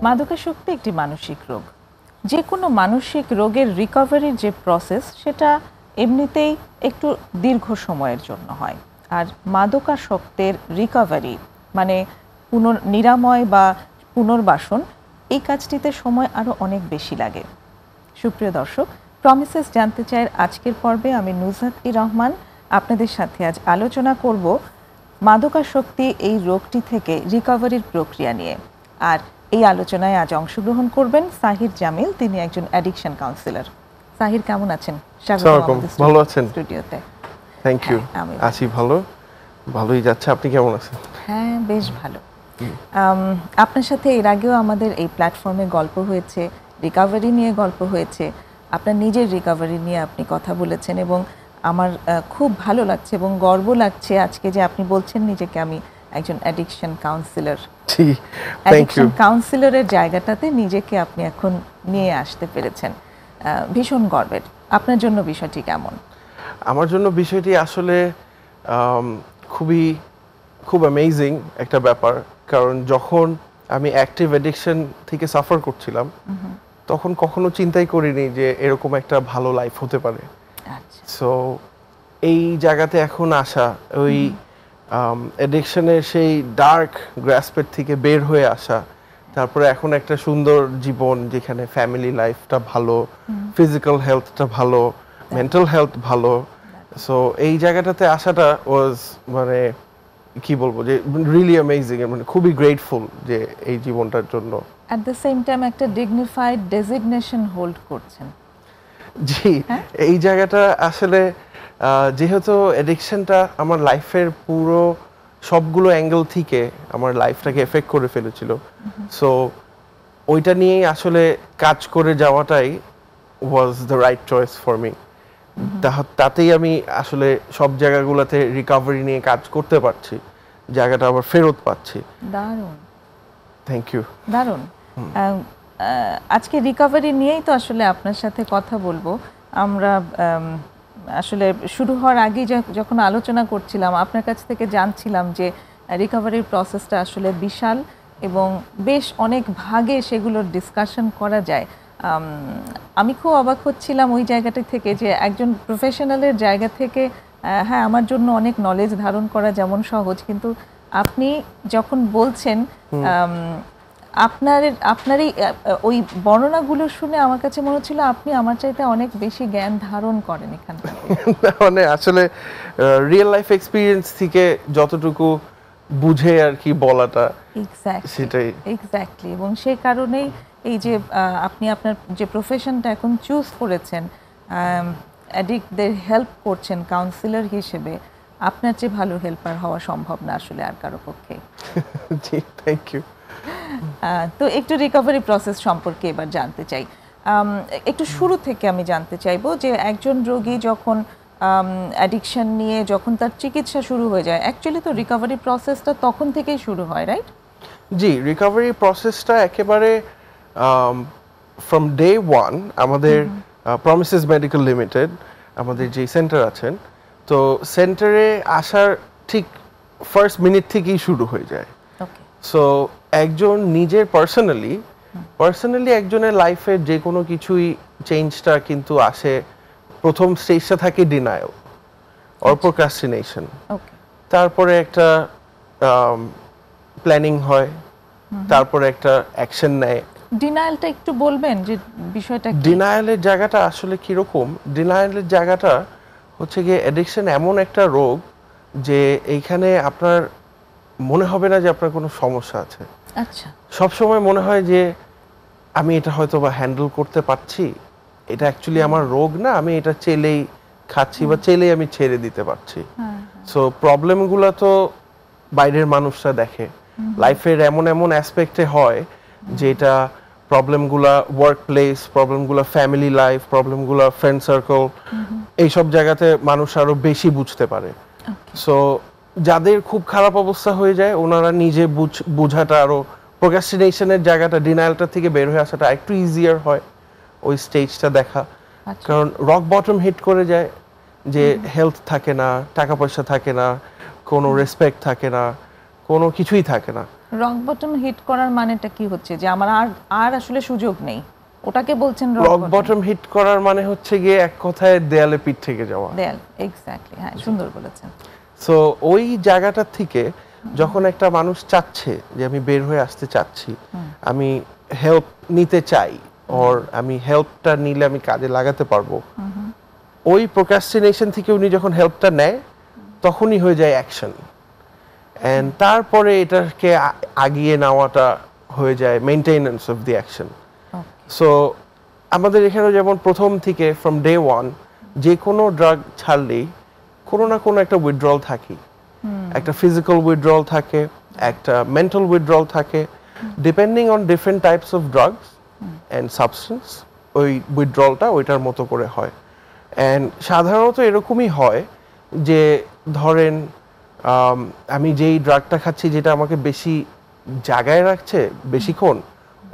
মাদকাসক্তি একটি মানসিক রোগ। যে কোনো মানসিক রোগের রিকভারির যে প্রসেস সেটা এমনিতেই একটু দীর্ঘ সময়ের জন্য হয়, আর মাদকাসক্তের রিকভারি মানে নিরাময় বা পুনর্বাসন, এই কাজটিতে সময় আরও অনেক বেশি লাগে। সুপ্রিয় দর্শক, প্রমিসেস জানতে চাই আজকের পর্বে আমি নুজহাত-ই রহমান আপনাদের সাথে আজ আলোচনা করব মাদকাসক্তি এই রোগটি থেকে রিকভারির প্রক্রিয়া নিয়ে। আর এই আলোচনায় আজ অংশগ্রহণ করবেন সাহির জামিল, তিনি একজন অ্যাডিকশন কাউন্সিলর। সাহির, কেমন আছেন? ভালো আছেন? স্টুডিওতে থ্যাংক ইউ। আছি ভালোই যাচ্ছে। আপনি কেমন আছেন? হ্যাঁ, বেশ ভালো। আপনার সাথে এর আগেও আমাদের এই প্ল্যাটফর্মে গল্প হয়েছে, রিকভারি নিয়ে গল্প হয়েছে, আপনার নিজের রিকভারি নিয়ে আপনি কথা বলেছেন এবং আমার খুব ভালো লাগছে এবং গর্ব লাগছে আজকে যে আপনি বলছেন নিজেকে আমি একজন অ্যাডিকশন কাউন্সিলর। অ্যাডিকশন কাউন্সিলরের জায়গাটাতে নিজেকে আপনি এখন নিয়ে আসতে পেরেছেন, ভীষণ গর্বের। আপনার জন্য বিষয়টি কেমন? আমার জন্য বিষয়টি আসলে খুব অ্যামেজিং একটা ব্যাপার, কারণ যখন আমি অ্যাক্টিভ অ্যাডিকশন থেকে সাফার করছিলাম তখন কখনো চিন্তাই করিনি যে এরকম একটা ভালো লাইফ হতে পারে। সো এই জায়গাতে এখন আসা, ওই অ্যাডিকশনের সেই ডার্ক গ্রাসপের থেকে বের হয়ে আসা, তারপরে এখন একটা সুন্দর জীবন যেখানে ফ্যামিলি লাইফটা ভালো, ফিজিক্যাল হেলথটা ভালো, মেন্টাল হেলথ ভালো। সো এই জায়গাটাতে আসাটা ওয়াজ মানে কি বলবো যে রিয়েলি অ্যামেজিং, মানে খুবই গ্রেটফুল যে এই জীবনটার জন্য। অ্যাট দ্য সেম টাইম একটা ডিগনিফাইড ডেজিগনেশন হোল্ড করছেন। জি, এই জায়গাটা আসলে যেহেতু অ্যাডিকশনটা আমার লাইফের পুরো সবগুলো অ্যাঙ্গেল থেকে আমার লাইফটাকে এফেক্ট করে ফেলেছিল, সো ওইটা নিয়েই আসলে কাজ করে যাওয়াটাই was the right choice for me. তাতেই আমি আসলে সব জায়গাগুলোতে রিকভারি নিয়ে কাজ করতে পারছি, জায়গাটা আবার ফেরত পাচ্ছি। দারুণ, থ্যাংক ইউ। দারুণ। আজকে রিকভারি নিয়েই তো আসলে আপনার সাথে কথা বলবো। আমরা আসলে শুরু হওয়ার আগেই যখন আলোচনা করছিলাম আপনার কাছ থেকে জানছিলাম যে রিকভারির প্রসেসটা আসলে বিশাল এবং বেশ অনেক ভাগে সেগুলোর ডিসকাশন করা যায়। আমি খুব অবাক হচ্ছিলাম ওই জায়গাটা থেকে যে একজন প্রফেশনালের জায়গা থেকে হ্যাঁ, আমার জন্য অনেক নলেজ ধারণ করা যেমন সহজ, কিন্তু আপনি যখন বলছেন আপনারই ওই বর্ণনাগুলো শুনে আমার কাছে মনে হচ্ছিল আপনি আমার চাইতে অনেক বেশি জ্ঞান ধারণ করেন এখানে। মানে আসলে রিয়েল লাইফ এক্সপেরিয়েন্স থেকে যতটুকু বুঝে আর কি বলাটা, সেটাই এক্স্যাক্টলি। এবং সেই কারণেই এই যে আপনি আপনার যে প্রফেশনটা এখন চুজ করেছেন, অ্যাডিক্টদের হেল্প করছেন কাউন্সিলর হিসেবে, আপনার চেয়ে ভালো হেল্পার হওয়া সম্ভব না আসলে আর কারো পক্ষে। জি, থ্যাংক ইউ। তো একটু রিকভারি প্রসেস সম্পর্কে এবার জানতে চাই। একটু শুরু থেকে আমি জানতে চাইবো যে একজন রোগী যখন অ্যাডিকশন নিয়ে যখন তার চিকিৎসা শুরু হয়ে যায়, অ্যাকচুয়ালি তো রিকভারি প্রসেসটা তখন থেকেই শুরু হয়, রাইট? জি, রিকভারি প্রসেসটা একেবারে ফ্রম ডে ওয়ান আমাদের প্রমিসেস মেডিকেল লিমিটেড আমাদের যে সেন্টার আছেন, তো সেন্টারে আসার ঠিক ফার্স্ট মিনিট থেকেই শুরু হয়ে যায়। সো একজন নিজের পার্সোনালি একজনের লাইফে যে কোনো কিছুই চেঞ্জটা কিন্তু আসে, প্রথম স্টেজটা থাকে ডিনায়াল অর প্রোক্রাস্টিনেশন, তারপরে একটা প্ল্যানিং হয়, তারপরে একটা অ্যাকশন নেয়। ডিনায়ালটা একটু বলবেন যে বিষয়টা কি? ডিনায়ালের জায়গাটা আসলে কিরকম? ডিনায়ালের জায়গাটা হচ্ছে গিয়ে অ্যাডিকশন এমন একটা রোগ যে এইখানে আপনার মনে হবে না যে আপনার কোনো সমস্যা আছে। আচ্ছা, সব সময় মনে হয় যে আমি এটা হয়তো বা হ্যান্ডেল করতে পারছি, এটা অ্যাকচুয়ালি আমার রোগ না, আমি এটা চেলেই খাচ্ছি বা চেলেই আমি ছেড়ে দিতে পারছি। সো প্রবলেমগুলো তো বাইরের মানুষরা দেখে, লাইফের এমন অ্যাসপেক্টে হয় যেটা প্রবলেমগুলো ওয়ার্ক প্লেস, প্রবলেমগুলো ফ্যামিলি লাইফ, প্রবলেমগুলো ফ্রেন্ড সার্কেল, এইসব জায়গাতে মানুষ আরো বেশি বুঝতে পারে। সো যাদের খুব খারাপ অবস্থা হয়ে যায় ওনারা নিজে বুঝাটা আরো, প্রোক্রাস্টিনেশনের জায়গাটা, ডিনায়ালটা থেকে বের হয়ে আসাটা একটু ইজিয়ার হয় ওই স্টেজটা দেখা। কারণ রক বটম হিট করে যায় যে হেলথ থাকে না, টাকা পয়সা থাকে না, কোনো রেসপেক্ট থাকে না, কোনো কিছুই থাকে না। রক বটম হিট করার মানেটা কি হচ্ছে, যে আমার আর আসলে সুযোগ নেই, ওটাকে বলছেন রক বটম হিট করার মানে হচ্ছে গিয়ে এক কথায় দেয়ালে পিঠ থেকে যাওয়া। দেয়াল, এক্স্যাক্টলি, হ্যাঁ সুন্দর বলেছেন। সো ওই জায়গাটা থেকে যখন একটা মানুষ চাচ্ছে যে আমি বের হয়ে আসতে চাচ্ছি, আমি হেল্প নিতে চাই, অর আমি হেল্পটা নিলে আমি কাজে লাগাতে পারবো, ওই প্রোক্রাস্টিনেশন থেকে উনি যখন হেল্পটা নেয় তখনই হয়ে যায় অ্যাকশন, এন্ড তারপরে এটাকে আগিয়ে নেওয়াটা হয়ে যায় maintenance of the action. So আমাদের এখানে যেমন প্রথম থেকে ফ্রম ডে ওয়ান যে কোনো ড্রাগ ছাড়লেই কোনো না কোনো একটা উইথড্রল থাকে, একটা ফিজিক্যাল উইথড্রল থাকে, একটা মেন্টাল উইথড্রল থাকে, depending on different types of drugs and substance. ওই উইথড্রলটা ওইটার মতো করে হয়, অ্যান্ড সাধারণত এরকমই হয় যে ধরেন আমি যেই ড্রাগটা খাচ্ছি যেটা আমাকে বেশি জাগায় রাখছে বেশিক্ষণ,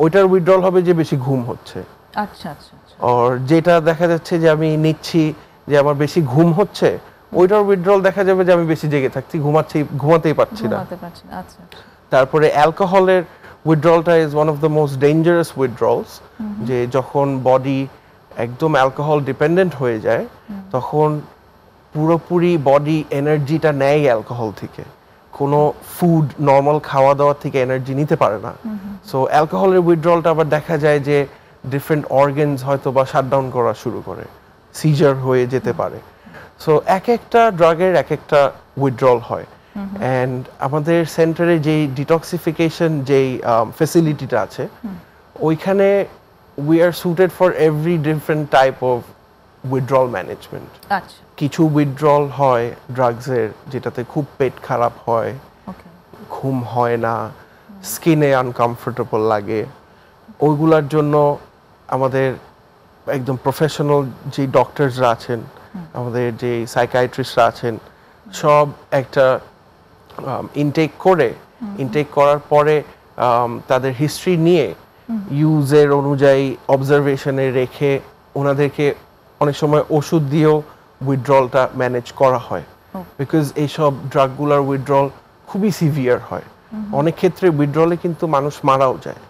ওইটার উইথড্রল হবে যে বেশি ঘুম হচ্ছে। আচ্ছা আচ্ছা। আর যেটা দেখা যাচ্ছে যে আমি নিচ্ছি যে আমার বেশি ঘুম হচ্ছে, ওইটার উইথড্রল দেখা যাবে যে আমি বেশি জেগে থাকছি, ঘুমাতেই পারছি না। আচ্ছা। তারপরে অ্যালকোহলের উইথড্রলটা is one of the most dangerous withdrawals, যে যখন বডি একদম অ্যালকোহল ডিপেন্ডেন্ট হয়ে যায় তখন পুরোপুরি বডি এনার্জিটা নেয় অ্যালকোহল থেকে, কোনো ফুড নর্মাল খাওয়া দাওয়া থেকে এনার্জি নিতে পারে না। সো অ্যালকোহলের উইথড্রলটা আবার দেখা যায় যে ডিফারেন্ট অর্গানস হয়তো বা শাটডাউন করা শুরু করে, সিজার হয়ে যেতে পারে। সো এক একটা ড্রাগের এক একটা উইথড্রল হয়, অ্যান্ড আমাদের সেন্টারে যেই ডিটক্সিফিকেশন যেই ফেসিলিটিটা আছে ওইখানে we are suited for every different type of withdrawal management. আচ্ছা। কিছু উইথড্রল হয় ড্রাগসের যেটাতে খুব পেট খারাপ হয়, ঘুম হয় না, স্কিনে আনকমফোর্টেবল লাগে, ওইগুলোর জন্য আমাদের একদম প্রফেশনাল যে ডক্টরসরা আছেন, আমাদের যে সাইকিয়াট্রিস্টরা আছেন, সব একটা ইনটেক করার পরে তাদের হিস্ট্রি নিয়ে ইউজের অনুযায়ী অবজারভেশনে রেখে ওনাদেরকে অনেক সময় ওষুধ দিয়েও উইথড্রলটা ম্যানেজ করা হয়, বিকজ এইসব ড্রাগগুলোর উইথড্রল খুবই সিভিয়ার হয়, অনেক ক্ষেত্রে উইথড্রলে কিন্তু মানুষ মারাও যায়।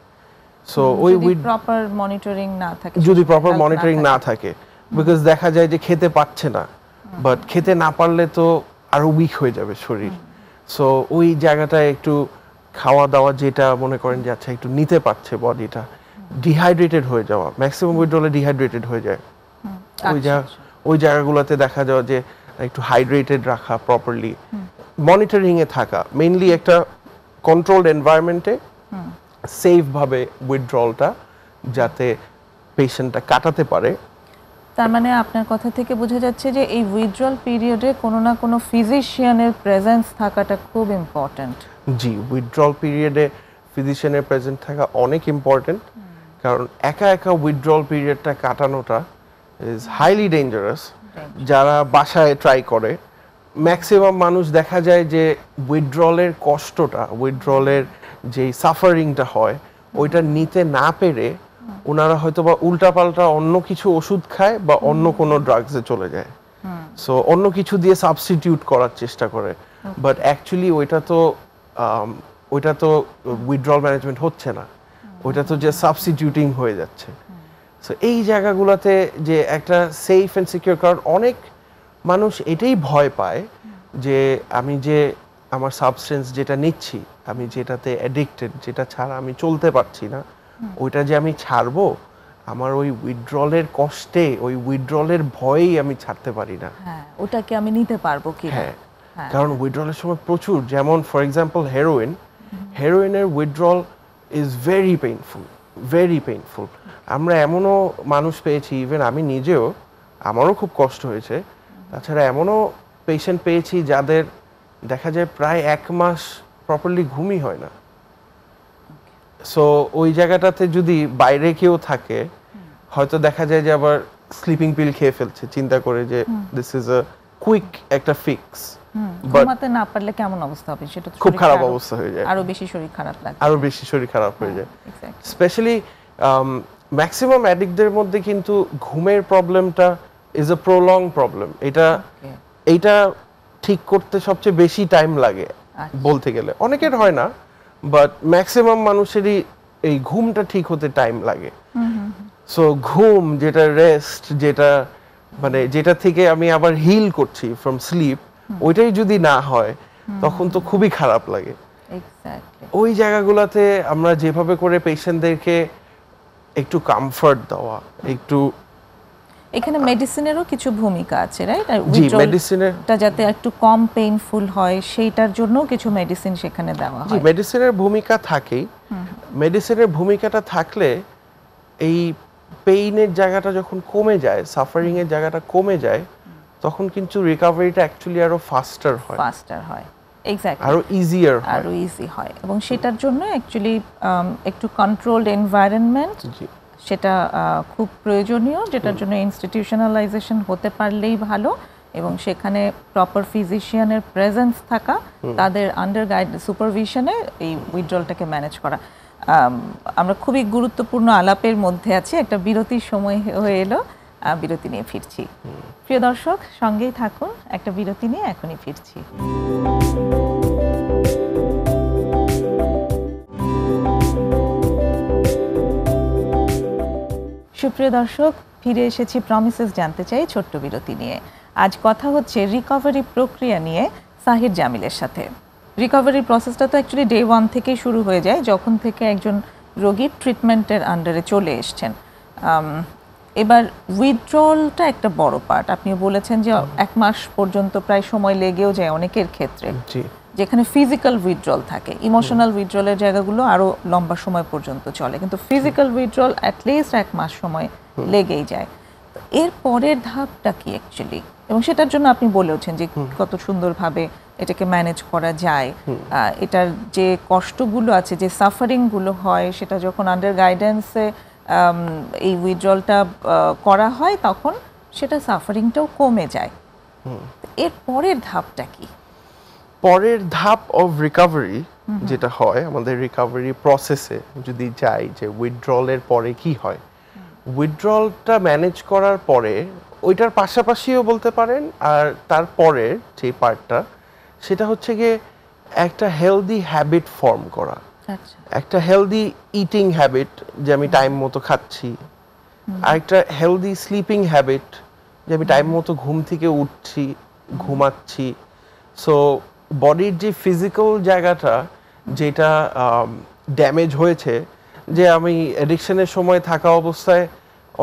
সো ওই প্রপার মনিটরিং না থাকে, যদি প্রপার মনিটরিং না থাকে, বিকজ দেখা যায় যে খেতে পাচ্ছে না, বাট খেতে না পারলে তো আরো উইক হয়ে যাবে শরীর। সো ওই জায়গাটায় একটু খাওয়া দাওয়া যেটা মনে করেন যে আচ্ছা একটু নিতে পারছে বডিটা, ডিহাইড্রেটেড হয়ে যাওয়া, ম্যাক্সিমাম উইথড্রলে ডিহাইড্রেটেড হয়ে যায়, ওই জায়গাগুলোতে দেখা যাওয়া যে একটু হাইড্রেটেড রাখা, প্রপারলি মনিটরিং এ থাকা, মেইনলি একটা কন্ট্রোলড এনভায়রনমেন্টে সেফ ভাবে উইথড্রলটা যাতে পেশেন্টটা কাটাতে পারে। তার মানে আপনার কথা থেকে বোঝা যাচ্ছে যে এই উইথড্রল পিরিয়ডে কোনো না কোনো ফিজিশিয়ানের প্রেজেন্স থাকাটা খুব ইম্পর্ট্যান্ট। জি, উইথড্রল পিরিয়ডে ফিজিশিয়ানের প্রেজেন্ট থাকা অনেক ইম্পর্ট্যান্ট, কারণ একা একা উইথড্রল পিরিয়ডটা কাটানোটা ইজ হাইলি ডেঞ্জারাস। যারা বাসায় ট্রাই করে, ম্যাক্সিমাম মানুষ দেখা যায় যে উইথড্রলের কষ্টটা, উইথড্রলের যে সাফারিংটা হয় ওইটা নিতে না পেরে ওনারা হয়তো বা উল্টাপাল্টা অন্য কিছু ওষুধ খায় বা অন্য কোনো ড্রাগসে চলে যায়, সো অন্য কিছু দিয়ে সাবস্টিটিউট করার চেষ্টা করে, বাট অ্যাকচুয়ালি ওইটা তো উইথড্রল ম্যানেজমেন্ট হচ্ছে না, ওইটা তো যে সাবস্টিটিউটিং হয়ে যাচ্ছে। সো এই জায়গাগুলোতে যে একটা সেফ অ্যান্ড সিকিউর, কারণ অনেক মানুষ এটাই ভয় পায় যে আমি যে আমার সাবস্টেন্স যেটা নিচ্ছি, আমি যেটাতে অ্যাডিক্টেড, যেটা ছাড়া আমি চলতে পারছি না, ওইটা যে আমি ছাড়বো, আমার ওই উইথড্রলের কষ্টে, ওই উইথড্রলের ভয়েই আমি ছাড়তে পারি না। হ্যাঁ, ওটাকে আমি নিতে পারবো কি? হ্যাঁ, কারণ উইথড্রলের সময় প্রচুর, যেমন ফর এক্সাম্পল হেরোইনের withdrawal is very painful, very painful. আমরা এমনও মানুষ পেয়েছি, ইভেন আমি নিজেও, আমারও খুব কষ্ট হয়েছে, তাছাড়া এমনও পেশেন্ট পেয়েছি যাদের দেখা যায় প্রায় 1 মাস প্রপারলি ঘুমই হয় না। সো ওই জায়গাটাতে যদি বাইরে কেউ থাকে, হয়তো দেখা যায় যে আবার স্লিপিং পিল খেয়ে ফেলছে চিন্তা করে যে দিস ইজ আ কুইক একটা ফিক্স, ঘুমাতে না পারলে কেমন অবস্থা হবে, সেটা তো খুব খারাপ অবস্থা হয়ে যায়, আরো বেশি শরীর খারাপ লাগে, আরো বেশি শরীর খারাপ হয়ে যায়। স্পেশালি ম্যাক্সিমাম অ্যাডিক্টদের মধ্যে কিন্তু ঘুমের প্রবলেমটা ইজ আ প্রলং প্রবলেম। এইটা ঠিক করতে সবচেয়ে বেশি টাইম লাগে বলতে গেলে, অনেকের হয় না, বাট ম্যাক্সিমাম মানুষেরই এই ঘুমটা ঠিক হতে টাইম লাগে। সো ঘুম যেটা রেস্ট, যেটা মানে যেটা থেকে আমি আবার হিল করছি ফ্রম স্লিপ, ওইটাই যদি না হয় তখন তো খুবই খারাপ লাগে। এক্স্যাক্টলি। ওই জায়গাগুলোতে আমরা যেভাবে করে পেশেন্টদেরকে একটু কমফর্ট দেওয়া, একটু এখানে মেডিসিনেরও কিছু ভূমিকা আছে, রাইট? আর জি, মেডিসিনের উইথড্রলটা যাতে একটু কম পেইনফুল হয় সেইটার জন্য কিছু মেডিসিন সেখানে দেওয়া জি, হয়। মেডিসিনের ভূমিকা থাকেই। মেডিসিনের ভূমিকাটা থাকলে এই পেইনের জায়গাটা যখন কমে যায়, সাফারিং এর জায়গাটা কমে যায়, তখন কিন্তু রিকভারিটা অ্যাকচুয়ালি আরো ফাস্টার হয়, এক্স্যাক্টলি, আরো ইজিয়ার হয়, আরো ইজি হয়। এবং সেটার জন্য অ্যাকচুয়ালি একটু কন্ট্রোলড এনভায়রনমেন্ট সেটা খুব প্রয়োজনীয়, যেটার জন্য ইনস্টিটিউশনালাইজেশন হতে পারলেই ভালো, এবং সেখানে প্রপার ফিজিশিয়ানের প্রেজেন্স থাকা, তাদের আন্ডার সুপারভিশনে এই উইথড্রলটাকে ম্যানেজ করা। আমরা খুবই গুরুত্বপূর্ণ আলাপের মধ্যে আছি, একটা বিরতির সময় হয়ে এলো, বিরতি নিয়ে ফিরছি। প্রিয় দর্শক, সঙ্গেই থাকুন, একটা বিরতি নিয়ে এখনই ফিরছি। সুপ্রিয় দর্শক, ফিরে এসেছি প্রমিসেস জানতে চাই ছোট্ট বিরতি নিয়ে। আজ কথা হচ্ছে রিকভারি প্রক্রিয়া নিয়ে সাহির জামিলের সাথে। রিকভারি প্রসেসটা তো অ্যাকচুয়ালি ডে 1 থেকেই শুরু হয়ে যায়, যখন থেকে একজন রোগী ট্রিটমেন্টের আন্ডারে চলে এসছেন। এবার উইথড্রলটা একটা বড় পার্ট। আপনি বলেছেন যে 1 মাস পর্যন্ত প্রায় সময় লেগেও যায় অনেকের ক্ষেত্রে, যেখানে ফিজিক্যাল উইথড্রল থাকে। ইমোশনাল উইথড্রলের জায়গাগুলো আরো লম্বা সময় পর্যন্ত চলে, কিন্তু ফিজিক্যাল উইথড্রল অ্যাটলিস্ট 1 মাস সময় লেগেই যায়। তো এর পরের ধাপটা কি অ্যাকচুয়ালি, এবং সেটার জন্য আপনি বলেছেন যে কত সুন্দরভাবে এটাকে ম্যানেজ করা যায়। এটার যে কষ্টগুলো আছে, যে সাফারিংগুলো হয়, সেটা যখন আন্ডার গাইডেন্সে এই উইথড্রলটা করা হয় তখন সেটা সাফারিংটাও কমে যায়। এর পরের ধাপটা কি? পরের ধাপ অফ রিকভারি যেটা হয় আমাদের রিকভারি প্রসেসে যদি যাই, যে উইথড্রলের পরে কি হয়, উইথড্রলটা ম্যানেজ করার পরে ওইটার পাশাপাশিও বলতে পারেন, আর তারপরের যে পার্টটা সেটা হচ্ছে গিয়ে একটা হেলদি হ্যাবিট ফর্ম করা, একটা হেলদি ইটিং হ্যাবিট, যে আমি টাইম মতো খাচ্ছি, আর একটা হেলদি স্লিপিং হ্যাবিট, যে আমি টাইম মতো ঘুম থেকে উঠছি, ঘুমাচ্ছি। সো বডির যে ফিজিক্যাল জায়গাটা যেটা ড্যামেজ হয়েছে, যে আমি অ্যাডিকশনের সময় থাকা অবস্থায়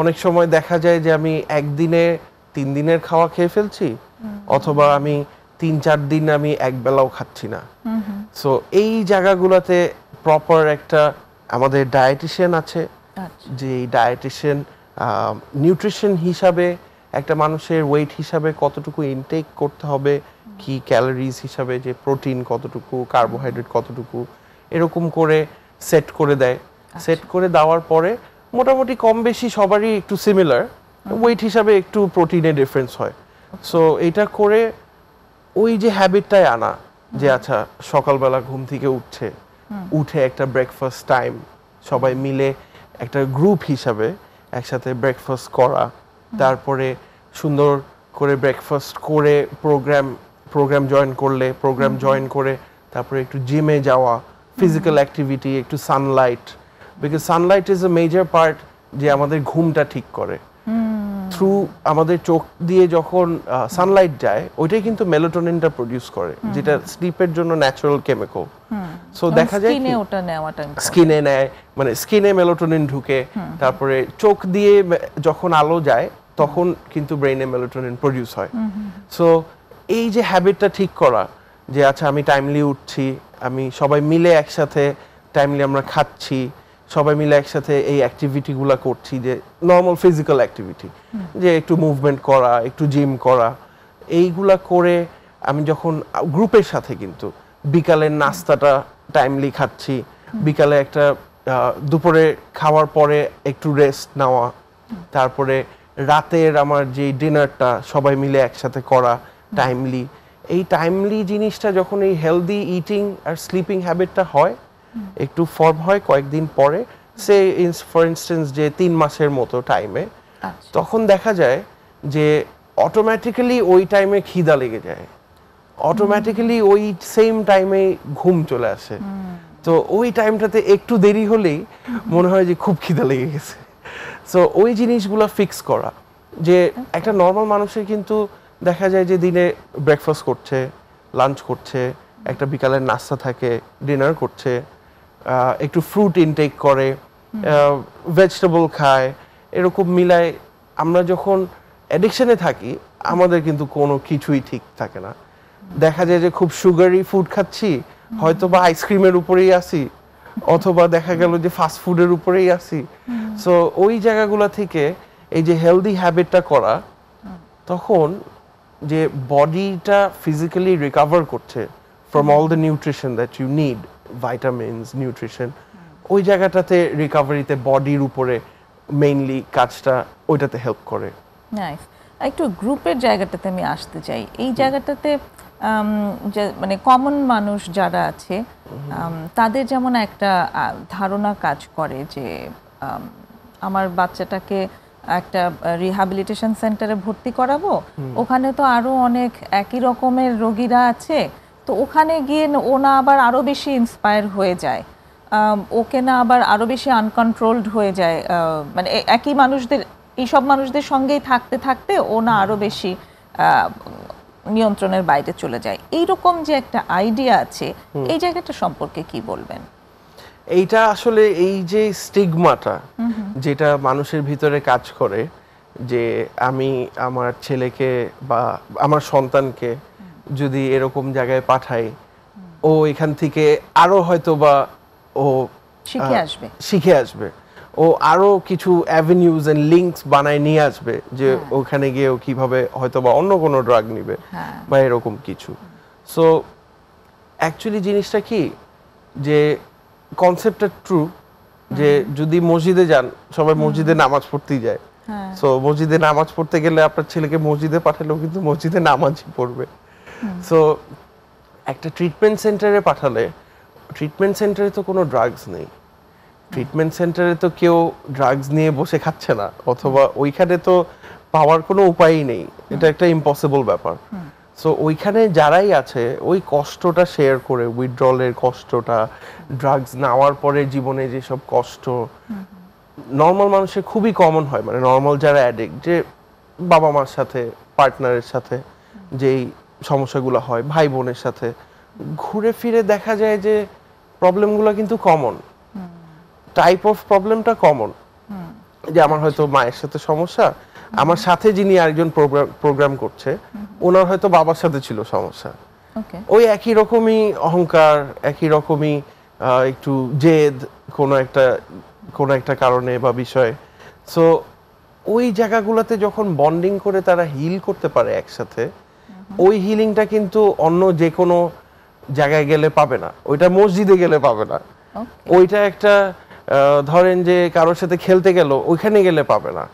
অনেক সময় দেখা যায় যে আমি একদিনে 3 দিনের খাওয়া খেয়ে ফেলছি, অথবা আমি 3-4 দিন আমি একবেলাও খাচ্ছি না। সো এই জায়গাগুলোতে প্রপার একটা আমাদের ডায়েটিশিয়ান আছে, যে এই ডায়েটিশিয়ান নিউট্রিশন হিসাবে একটা মানুষের ওয়েট হিসাবে কতটুকু ইনটেক করতে হবে, কি ক্যালোরিজ হিসাবে, যে প্রোটিন কতটুকু, কার্বোহাইড্রেট কতটুকু, এরকম করে সেট করে দেয়। সেট করে দেওয়ার পরে মোটামুটি কম বেশি সবারই একটু সিমিলার ওয়েট হিসাবে, একটু প্রোটিনের ডিফারেন্স হয়। সো এটা করে ওই যে হ্যাবিটটাই আনা, যে আচ্ছা সকালবেলা ঘুম থেকে উঠে একটা ব্রেকফাস্ট টাইম, সবাই মিলে একটা গ্রুপ হিসাবে একসাথে ব্রেকফাস্ট করা, তারপরে সুন্দর করে ব্রেকফাস্ট করে প্রোগ্রাম জয়েন করলে প্রোগ্রাম জয়েন করে তারপরে একটু জিমে যাওয়া, ফিজিক্যাল অ্যাক্টিভিটি, একটু Sunlight, because Sunlight is a major part যে আমাদের ঘুমটা ঠিক করে। থ্রু আমাদের চোখ দিয়ে যখন সানলাইট যায়, ওইটাই কিন্তু মেলাটোনিনটা প্রডিউস করে, যেটা স্লিপের জন্য ন্যাচারাল কেমিক্যাল। সো দেখা যায় স্কিনে নেয়, মানে স্কিনে মেলাটোনিন ঢুকে, তারপরে চোখ দিয়ে যখন আলো যায় তখন কিন্তু ব্রেইনে মেলাটোনিন প্রডিউস হয়। সো এই যে হ্যাবিটটা ঠিক করা, যে আচ্ছা আমি টাইমলি উঠছি, আমি সবাই মিলে একসাথে টাইমলি আমরা খাচ্ছি, সবাই মিলে একসাথে এই অ্যাক্টিভিটিগুলো করছি, যে নর্মাল ফিজিক্যাল অ্যাক্টিভিটি, যে একটু মুভমেন্ট করা, একটু জিম করা, এইগুলা করে আমি যখন গ্রুপের সাথে কিন্তু বিকালের নাস্তাটা টাইমলি খাচ্ছি, বিকালে একটা দুপুরে খাওয়ার পরে একটু রেস্ট নেওয়া, তারপরে রাতের আমার যে ডিনারটা সবাই মিলে একসাথে করা টাইমলি। এই টাইমলি জিনিসটা যখন এই হেলদি ইটিং আর স্লিপিং হ্যাবিটটা হয়, একটু ফর্ম হয় কয়েকদিন পরে, সে ফর ইনস্টেন্স যে 3 মাসের মতো টাইমে, তখন দেখা যায় যে অটোমেটিক্যালি ওই টাইমে খিদা লেগে যায়, অটোমেটিক্যালি ওই সেম টাইমে ঘুম চলে আসে। তো ওই টাইমটাতে একটু দেরি হলেই মনে হয় যে খুব খিদে লেগে গেছে। সো ওই জিনিসগুলো ফিক্স করা, যে একটা নর্মাল মানুষের কিন্তু দেখা যায় যে দিনে ব্রেকফাস্ট করছে, লাঞ্চ করছে, একটা বিকালের নাস্তা থাকে, ডিনার করছে, একটু ফ্রুট ইনটেক করে, ভেজিটেবল খায়, এরকম মিলায়। আমরা যখন অ্যাডিকশনে থাকি আমাদের কিন্তু কোনো কিছুই ঠিক থাকে না। দেখা যায় যে খুব সুগারি ফুড খাচ্ছি, হয়তো বা আইসক্রিমের উপরেই আসি, অথবা দেখা গেল যে ফাস্ট ফুডের উপরেই আসি। সো ওই জায়গাগুলো থেকে এই যে হেলদি হ্যাবিটটা করা, তখন যে বডিটা ফিজিক্যালি রিকভার করছে from all the nutrition that you need, vitamins, nutrition, ওই জায়গাটাতে রিকভারিতে বডির উপরে মেইনলি কাজটা ওইটাতে হেল্প করে। নাইস। একটু গ্রুপের জায়গাটাতে আমি আসতে চাই। এই জায়গাটাতে যে মানে কমন মানুষ যারা আছে তাদের যেমন একটা ধারণা কাজ করে যে আমার বাচ্চাটাকে একটা রিহ্যাবিলিটেশন সেন্টারে ভর্তি করাবো, ওখানে তো আরো অনেক একই রকমের রোগীরা আছে, তো ওখানে গিয়ে ও না আবার আরো বেশি ইন্সপায়ার হয়ে যায়, ওকে না আবার আরো বেশি আনকন্ট্রোলড হয়ে যায়, মানে একই মানুষদের, এইসব মানুষদের সঙ্গেই থাকতে থাকতে ও না আরো বেশি নিয়ন্ত্রণের বাইরে চলে যায়। এইরকম যে একটা আইডিয়া আছে, এই জায়গাটা সম্পর্কে কি বলবেন? এইটা আসলে এই যে স্টিগমাটা যেটা মানুষের ভিতরে কাজ করে, যে আমি আমার ছেলেকে বা আমার সন্তানকে যদি এরকম জায়গায় পাঠাই, ও এখান থেকে আরো হয়তো বা ও শিখে আসবে, ও আরো কিছু অ্যাভিনিউজ এন্ড লিংকস বানায় নিয়ে আসবে, যে ওখানে গিয়ে ও কিভাবে হয়তো বা অন্য কোনো ড্রাগ নিবে বা এরকম কিছু। সো অ্যাকচুয়ালি জিনিসটা কি, যে কনসেপ্টটা ট্রু, যে যদি মসজিদে যান, সবাই মসজিদে নামাজ পড়তেই যায়। সো মসজিদে নামাজ পড়তে গেলে আপনার ছেলেকে মসজিদে পাঠালেও কিন্তু মসজিদে নামাজই পড়বে। সো একটা ট্রিটমেন্ট সেন্টারে পাঠালে, ট্রিটমেন্ট সেন্টারে তো কোনো ড্রাগস নেই, ট্রিটমেন্ট সেন্টারে তো কেউ ড্রাগস নিয়ে বসে খাচ্ছে না, অথবা ওইখানে তো পাওয়ার কোনো উপায়ই নেই, এটা একটা ইম্পসিবল ব্যাপার। সো ওইখানে যারাই আছে ওই কষ্টটা শেয়ার করে, উইথড্রলের কষ্টটা, ড্রাগস নেওয়ার পরে জীবনে যেসব কষ্ট নর্মাল মানুষের খুবই কমন হয়, মানে নর্মাল যারা অ্যাডিক্ট, যে বাবা মার সাথে, পার্টনারের সাথে যেই সমস্যাগুলো হয়, ভাই বোনের সাথে, ঘুরে ফিরে দেখা যায় যে প্রবলেমগুলো কিন্তু কমন, টাইপ অফ প্রবলেমটা কমন। যে আমার হয়তো মায়ের সাথে সমস্যা, আমার সাথে যিনি আরেকজন প্রোগ্রাম করছে ওনার হয়তো বাবার সাথে ছিল সমস্যা, ওই একই রকমই অহংকার, একই রকমই একটু জেদ কোনো একটা কারণে বা বিষয়। সো ওই জায়গাগুলোতে যখন বন্ডিং করে তারা হিল করতে পারে একসাথে, ওই হিলিংটা কিন্তু অন্য যে কোনো জায়গায় গেলে পাবে না, ওইটা মসজিদে গেলে পাবে না, ওইটা একটা ধরেন যে কারোর সাথে খেলতে গেল ওইখানে গেলে পাবে না।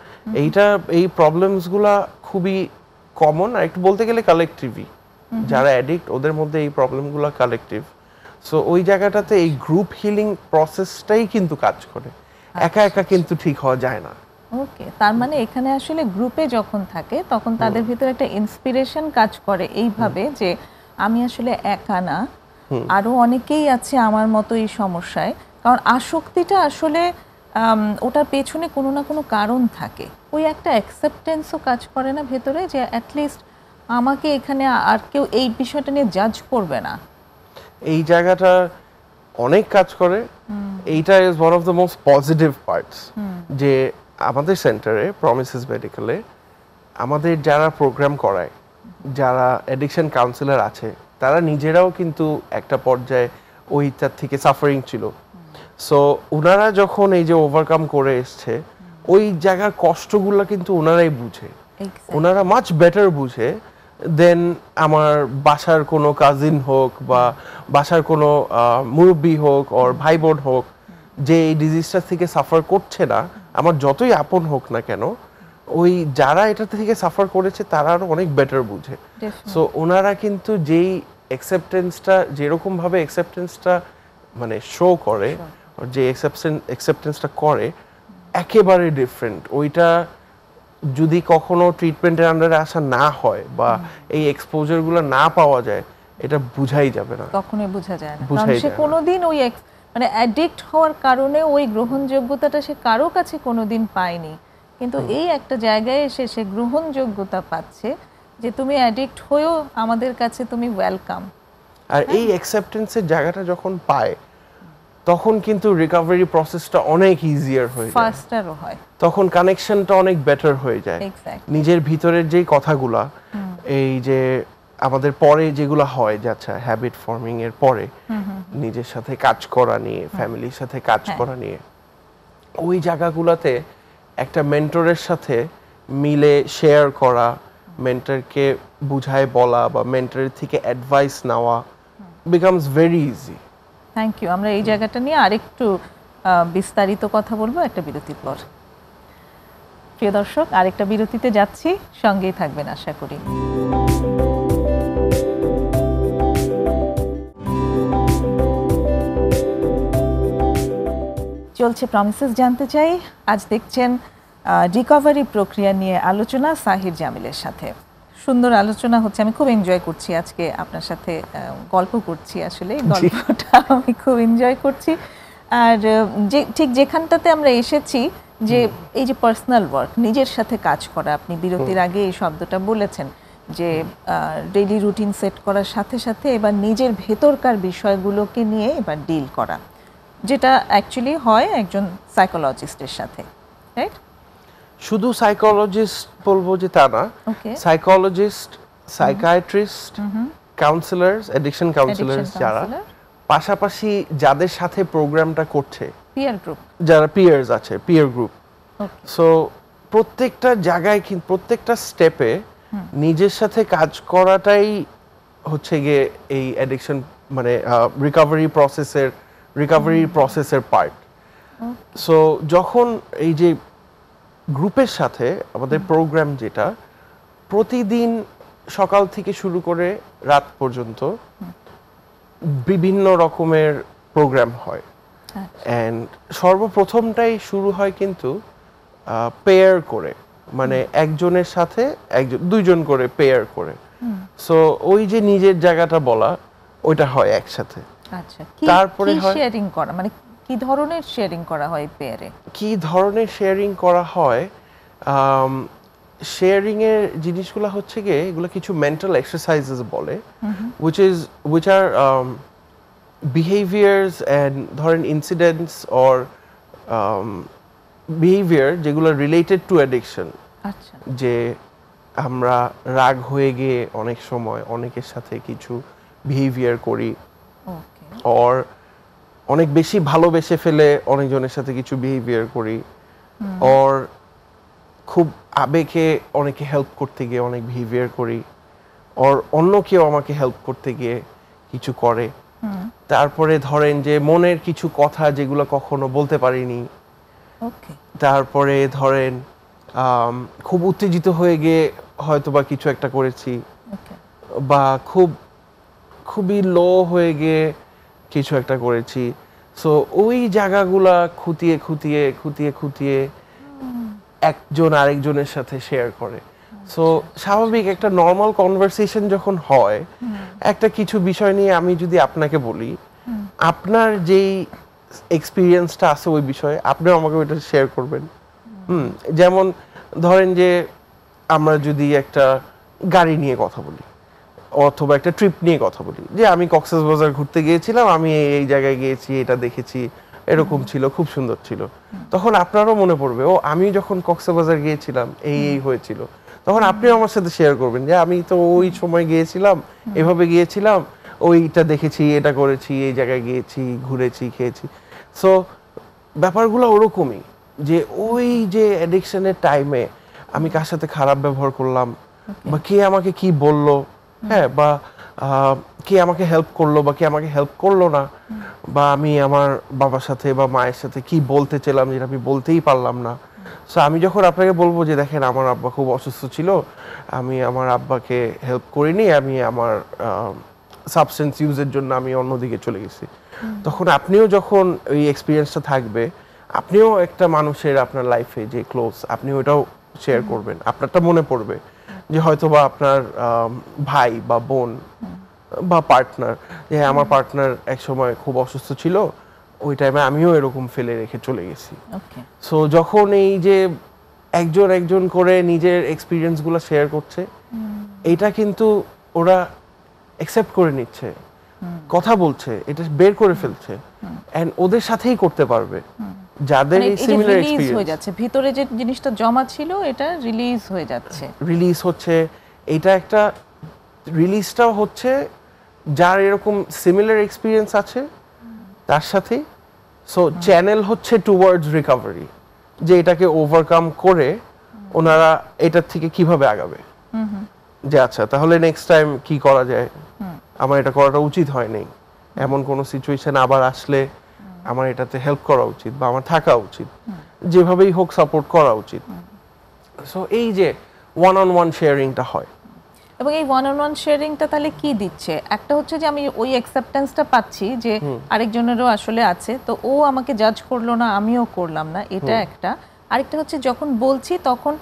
এই প্রবলেমসগুলা খুবই কমন, আর একটু বলতে গেলে কালেকটিভই, যারা অ্যাডিক্ট ওদের মধ্যে এই প্রবলেমগুলো কালেকটিভ। সো ওই জায়গাটাতে এই গ্রুপ হিলিং প্রসেসটাই কিন্তু কাজ করে, একা একা কিন্তু ঠিক হওয়া যায় না। ওকে, তার মানে এখানে আসলে গ্রুপে যখন থাকে তখন তাদের ভিতরে একটা ইন্সপিরেশন কাজ করে এইভাবে যে আমি আসলে একা না, আরো অনেকেই আছে আমার মতো এই সমস্যায়। কারণ আসক্তিটা আসলে ওটার পেছনে কোনো না কোনো কারণ থাকে, ওই একটা অ্যাকসেপ্টেন্সও কাজ করে না ভেতরে, যে অ্যাটলিস্ট আমাকে এখানে আর কেউ এই বিষয়টা নিয়ে জাজ করবে না। এই জায়গাটা অনেক কাজ করে, এইটা is one of the most positive parts. যে আমাদের সেন্টারে প্রমিসেস মেডিকেলে আমাদের যারা প্রোগ্রাম করায়, যারা অ্যাডিকশন কাউন্সিলর আছে, তারা নিজেরাও কিন্তু একটা পর্যায়ে ওইটার থেকে সাফারিং ছিল। সো ওনারা যখন এই যে ওভারকাম করে এসছে, ওই জায়গার কষ্টগুলো কিন্তু ওনারাই বুঝে, ওনারা মাচ বেটার বুঝে দেন আমার বাসার কোনো কাজিন হোক বা বাসার কোনো মুরব্বী হোক ওর ভাই বোন হোক, যে এই ডিজিজটা থেকে সাফার করছে না, আমার যতই আপন হোক না কেন, ওই যারা এটা থেকে সাফার করেছে তারা আরো অনেক বেটার বুঝে। সো ওনারা কিন্তু যেই অ্যাকসেপ্টেন্সটা, যেরকম ভাবে অ্যাকসেপ্টেন্সটা মানে শো করে, যে অ্যাকসেপ্টেন্সটা করে একেবারে ডিফারেন্ট। ওইটা যদি কখনো ট্রিটমেন্টের আন্ডারে আসা না হয় বা এই এক্সপোজারগুলো না পাওয়া যায়, এটা বুঝাই যাবে না, কখনোই বোঝা যায় না, কারণ সে কোনোদিন ওই মানে অ্যাডিক্ট হওয়ার কারণে ওই গ্রহণযোগ্যতাটা সে কারো কাছে কোনোদিন পায়নি, কিন্তু এই একটা জায়গায় এসে সে গ্রহণযোগ্যতা পাচ্ছে যে তুমি অ্যাডিক্ট হয়েও আমাদের কাছে তুমি ওয়েলকাম। আর এই অ্যাকসেপ্টেন্সের জায়গাটা যখন পায় তখন কিন্তু রিকভারি প্রসেসটা অনেক ইজিয়ার হয়ে যায়, ফাস্টারও হয়, তখন কানেকশনটা অনেক বেটার হয়ে যায়। নিজের ভিতরের যেই কথাগুলা এই যে আমাদের পরে যেগুলো হয় যে আচ্ছা হ্যাবিট ফর্মিং এর পরে নিজের সাথে কাজ করা নিয়ে, ফ্যামিলির সাথে কাজ করা নিয়ে, ওই জায়গাগুলোতে একটা মেন্টরের সাথে মিলে শেয়ার করা, মেন্টরকে বুঝায় বলা বা মেন্টরের থেকে অ্যাডভাইস নেওয়া becomes very easy. Thank you. আমরা এই জায়গাটা নিয়ে আরেকটু বিস্তারিত কথা বলবো একটা বিরতির পর। প্রিয় দর্শক, আরেকটা বিরতিতে যাচ্ছি, সঙ্গেই থাকবেন আশা করি। চলছে প্রমিসেস জানতে চাই। আজ দেখছেন রিকভারি প্রক্রিয়া নিয়ে আলোচনা সাহির জামিলের সাথে। সুন্দর আলোচনা হচ্ছে, আমি খুব এনজয় করছি আজকে আপনার সাথে গল্প করছি, আসলে গল্পটা আমি খুব এনজয় করছি। আর যে ঠিক যেখানটাতে আমরা এসেছি যে এই যে পার্সোনাল ওয়ার্ক, নিজের সাথে কাজ করা, আপনি বিরতির আগে এই শব্দটা বলেছেন যে ডেইলি রুটিন সেট করার সাথে সাথে এবার নিজের ভেতরকার বিষয়গুলোকে নিয়ে এবার ডিল করা, যেটা অ্যাকচুয়ালি হয় একজন সাইকোলজিস্টের সাথে, রাইট? শুধু সাইকোলজিস্ট বলবো যে তা না, psychologist, psychiatrist, councillors, addiction councillors যারা পাশাপাশি যাদের সাথে প্রোগ্রামটা করছে, পিয়ার গ্রুপ, যারা পিয়ার্স আছে, পিয়ার গ্রুপ। সো প্রত্যেকটা জায়গায় কিন্তু প্রত্যেকটা স্টেপে নিজের সাথে কাজ করাটাই হচ্ছে গিয়ে এই অ্যাডিকশন মানে রিকভারি প্রসেসের পার্ট। সো যখন এই যে গ্রুপের সাথে আমাদের প্রোগ্রাম, যেটা প্রতিদিন সকাল থেকে শুরু করে রাত পর্যন্ত বিভিন্ন রকমের প্রোগ্রাম হয়, অ্যান্ড সর্বপ্রথমটাই শুরু হয় কিন্তু পেয়ার করে, মানে একজনের সাথে দুইজন করে পেয়ার করে। সো ওই যে নিজের জায়গাটা বলা, ওইটা হয় একসাথে। আচ্ছা, তারপরে শেয়ারিং করা, মানে কি ধরনের শেয়ারিং করা হয় পেয়ারে? কি ধরনের শেয়ারিং করা হয়? শেয়ারিং এর জিনিসগুলো হচ্ছে গিয়ে এগুলো কিছু মেন্টাল এক্সারসাইজেস বলে, which are behaviors and ধরেন ইনসিডেন্টস অর বিহেভিয়ার যেগুলো রিলেটেড টু অ্যাডিকশন। আচ্ছা, যে আমরা রাগ হয়ে গিয়ে অনেক সময় অনেকের সাথে কিছু বিহেভিয়ার করি, অর অনেক বেশি ভালোবেসে ফেলে অনেকজনের সাথে কিছু বিহেভিয়ার করি, অর খুব আবেগে অনেকে হেল্প করতে গিয়ে অনেক বিহেভিয়ার করি, অর অন্য কেউ আমাকে হেল্প করতে গিয়ে কিছু করে। তারপরে ধরেন যে মনের কিছু কথা যেগুলো কখনো বলতে পারিনি, তারপরে ধরেন খুব উত্তেজিত হয়ে গিয়ে হয়তো বা কিছু একটা করেছি, বা খুবই লো হয়ে গিয়ে কিছু একটা করেছি। সো ওই জায়গাগুলা খুঁটিয়ে খুঁটিয়ে খুঁটিয়ে খুঁটিয়ে একজন আরেকজনের সাথে শেয়ার করে। সো স্বাভাবিক একটা নর্মাল কনভারসেশন যখন হয়, একটা কিছু বিষয় নিয়ে আমি যদি আপনাকে বলি, আপনার যেই এক্সপিরিয়েন্সটা আছে ওই বিষয়ে আপনি আমাকে ওইটা শেয়ার করবেন। যেমন ধরেন যে আমরা যদি একটা গাড়ি নিয়ে কথা বলি অথবা একটা ট্রিপ নিয়ে কথা বলি, যে আমি কক্সবাজার ঘুরতে গিয়েছিলাম, আমি এই জায়গায় গিয়েছি, এটা দেখেছি, এরকম ছিল, খুব সুন্দর ছিল, তখন আপনারও মনে পড়বে ও আমি যখন কক্সবাজার গিয়েছিলাম এই হয়েছিল, তখন আপনিও আমার সাথে শেয়ার করবেন যে আমি তো ওই সময় গিয়েছিলাম, এভাবে গিয়েছিলাম, ওইটা দেখেছি, এটা করেছি, এই জায়গায় গিয়েছি, ঘুরেছি, খেয়েছি। সো ব্যাপারগুলো ওরকমই, যে ওই যে অ্যাডিকশনের টাইমে আমি কার সাথে খারাপ ব্যবহার করলাম, বা কে আমাকে কি বললো, হ্যাঁ, বা কে আমাকে হেল্প করলো বা কে আমাকে হেল্প করলো না, বা আমি আমার বাবার সাথে বা মায়ের সাথে কি বলতে চাইলাম যেটা আমি বলতেই পারলাম না। সো আমি যখন আপনাকে বলবো যে দেখেন আমার আব্বা খুব অসুস্থ ছিল, আমি আমার আব্বাকে হেল্প করিনি, আমি আমার সাবস্টেন্স ইউজের জন্য আমি অন্যদিকে চলে গেছি, তখন আপনিও যখন ওই এক্সপিরিয়েন্সটা থাকবে, আপনিও একটা মানুষের আপনার লাইফে যে ক্লোজ, আপনি ওটাও শেয়ার করবেন, আপনারটা মনে পড়বে যে হয়তো বা আপনার ভাই বা বোন বা পার্টনার, যে আমার পার্টনার এক সময় খুব অসুস্থ ছিল, ওই টাইমে আমিও এরকম ফেলে রেখে চলে গেছি। ওকে। সো যখন এই যে একজন একজন করে নিজের এক্সপিরিয়েন্সগুলো শেয়ার করছে, এটা কিন্তু ওরা অ্যাকসেপ্ট করে নিচ্ছে, কথা বলছে, এটা বের করে ফেলছে, এন্ড ওদের সাথেই করতে পারবে যাদের এই সিমিলার এক্সপেরিয়েন্স হয়ে যাচ্ছে, ভিতরে যে জিনিসটা জমা ছিল এটা রিলিজ হয়ে যাচ্ছে। রিলিজ হচ্ছে, এটা একটা রিলিজটাও হচ্ছে যার এরকম সিমিলার এক্সপিরিয়েন্স আছে তার সাথে। সো চ্যানেল হচ্ছে টুয়ার্ডস রিকভারি, যে এটাকে ওভারকাম করে ওনারা এটার থেকে কিভাবে আগাবে, যে আচ্ছা তাহলে নেক্সট টাইম কি করা যায়, আমার এটা করাটা উচিত হয়নি, এমন কোন সিচুয়েশন আবার আসলে আমার এটাতে হেল্প করা উচিত বা আমার থাকা উচিত, যেভাবেই হোক সাপোর্ট করা উচিত। সো এই যে ওয়ান অন ওয়ান শেয়ারিংটা হয়, এবং এই ওয়ান অন ওয়ান শেয়ারিংটা তাহলে কি দিচ্ছে? একটা হচ্ছে যে আমি ওই অ্যাকসেপ্টেন্সটা পাচ্ছি যে আরেকজনেরও আসলে আছে, তো ও আমাকে জাজ করলো না, আমিও করলাম না, এটা একটা। আরেকটা হচ্ছে যখন বলছি তখন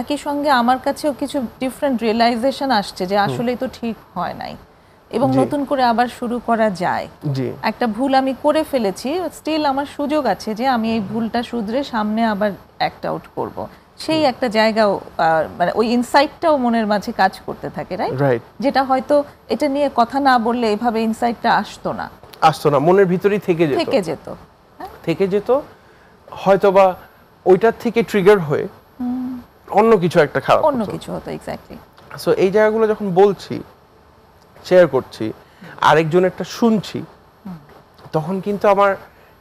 একই সঙ্গে আমার কাছেও কিছু ডিফারেন্ট রিয়েলাইজেশন আসছে যে আসলে তো ঠিক হয় নাই, এবং নতুন করে আবার শুরু করা যায়। একটা ভুল আমি করে ফেলেছি, স্টিল আমার সুযোগ আছে যে আমি এই ভুলটা শুধরে সামনে আবার অ্যাক্ট আউট করব। সেই একটা জায়গাও মানে ওই ইনসাইটটাও মনের মাঝে কাজ করতে থাকে, রাইট? যেটা হয়তো এটা নিয়ে কথা না বললে এভাবে ইনসাইটটা আসতো না, মনের ভিতরেই থেকে যেত হয়তোবা ওইটার থেকে ট্রিগার হয়ে অন্য কিছু একটা খারাপ অন্য কিছু হতো। এক্স্যাক্টলি। সো এই জায়গাগুলো যখন বলছি, শেয়ার করছি, আরেকজনেরটা শুনছি, তখন কিন্তু আমার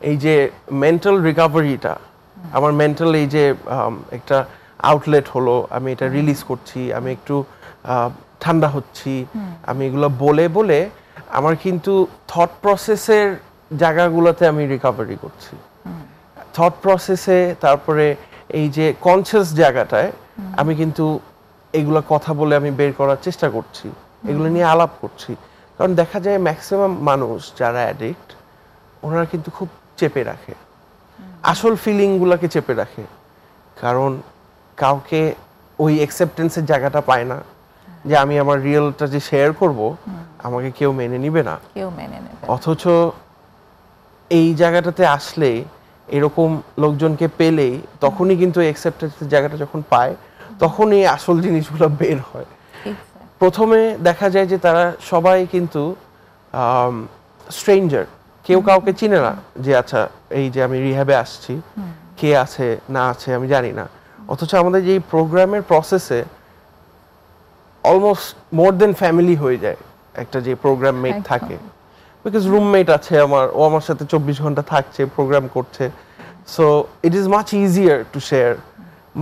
এই যে মেন্টাল রিকভারিটা, আমার মেন্টাল এই যে একটা আউটলেট হলো, আমি এটা রিলিজ করছি, আমি একটু ঠান্ডা হচ্ছি, আমি এগুলো বলে বলে আমার কিন্তু থট প্রসেসের জায়গাগুলোতে আমি রিকভারি করছি। থট প্রসেসে, তারপরে এই যে কনসিয়াস জায়গাটায় আমি কিন্তু এগুলো কথা বলে আমি বের করার চেষ্টা করছি, এগুলো নিয়ে আলাপ করছি। কারণ দেখা যায় ম্যাক্সিমাম মানুষ যারা অ্যাডিক্ট, ওনারা কিন্তু খুব চেপে রাখে, আসল ফিলিংগুলোকে চেপে রাখে, কারণ কাউকে ওই অ্যাকসেপ্টেন্সের জায়গাটা পায় না যে আমি আমার রিয়েলটা যে শেয়ার করব আমাকে কেউ মেনে নিবে না। অথচ এই জায়গাটাতে আসলে, এরকম লোকজনকে পেলেই, তখনই কিন্তু অ্যাকসেপ্টেন্সের জায়গাটা যখন পায়, তখনই আসল জিনিসগুলো বের হয়। প্রথমে দেখা যায় যে তারা সবাই কিন্তু স্ট্রেঞ্জার, কেউ কাউকে চিনে না, যে আচ্ছা এই যে আমি রিহ্যাবে আসছি, কে আছে না আছে আমি জানি না। অথচ আমাদের যে প্রোগ্রামের প্রসেসে অলমোস্ট মোর দেন ফ্যামিলি হয়ে যায় একটা যে প্রোগ্রাম মেট থাকে, বিকজ রুমমেট আছে আমার, ও আমার সাথে 24 ঘন্টা থাকছে, প্রোগ্রাম করছে। So it is much easier to share,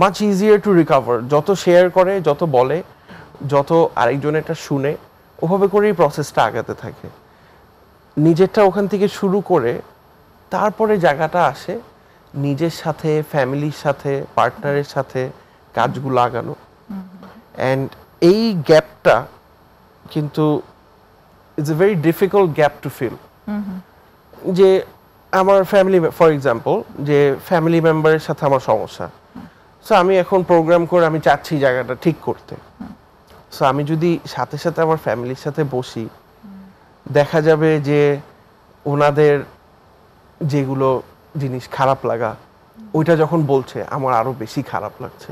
much easier to recover. যত শেয়ার করে, যত বলে, যত আরেকজনেরটা শুনে, ওভাবে করেই প্রসেসটা আগাতে থাকে। নিজেরটা ওখান থেকে শুরু করে তারপরে জায়গাটা আসে নিজের সাথে, ফ্যামিলির সাথে, পার্টনারের সাথে কাজগুলো আগানো। অ্যান্ড এই গ্যাপটা কিন্তু it's a very difficult gap to fill. যে আমার ফ্যামিলি, ফর এক্সাম্পল, যে ফ্যামিলি মেম্বারের সাথে আমার সমস্যা, সো আমি এখন প্রোগ্রাম করে আমি চাচ্ছি জায়গাটা ঠিক করতে। সো আমি যদি সাথে সাথে আমার ফ্যামিলির সাথে বসি, দেখা যাবে যে ওনাদের যেগুলো জিনিস খারাপ লাগা, ওইটা যখন বলছে আমার আরো বেশি খারাপ লাগছে,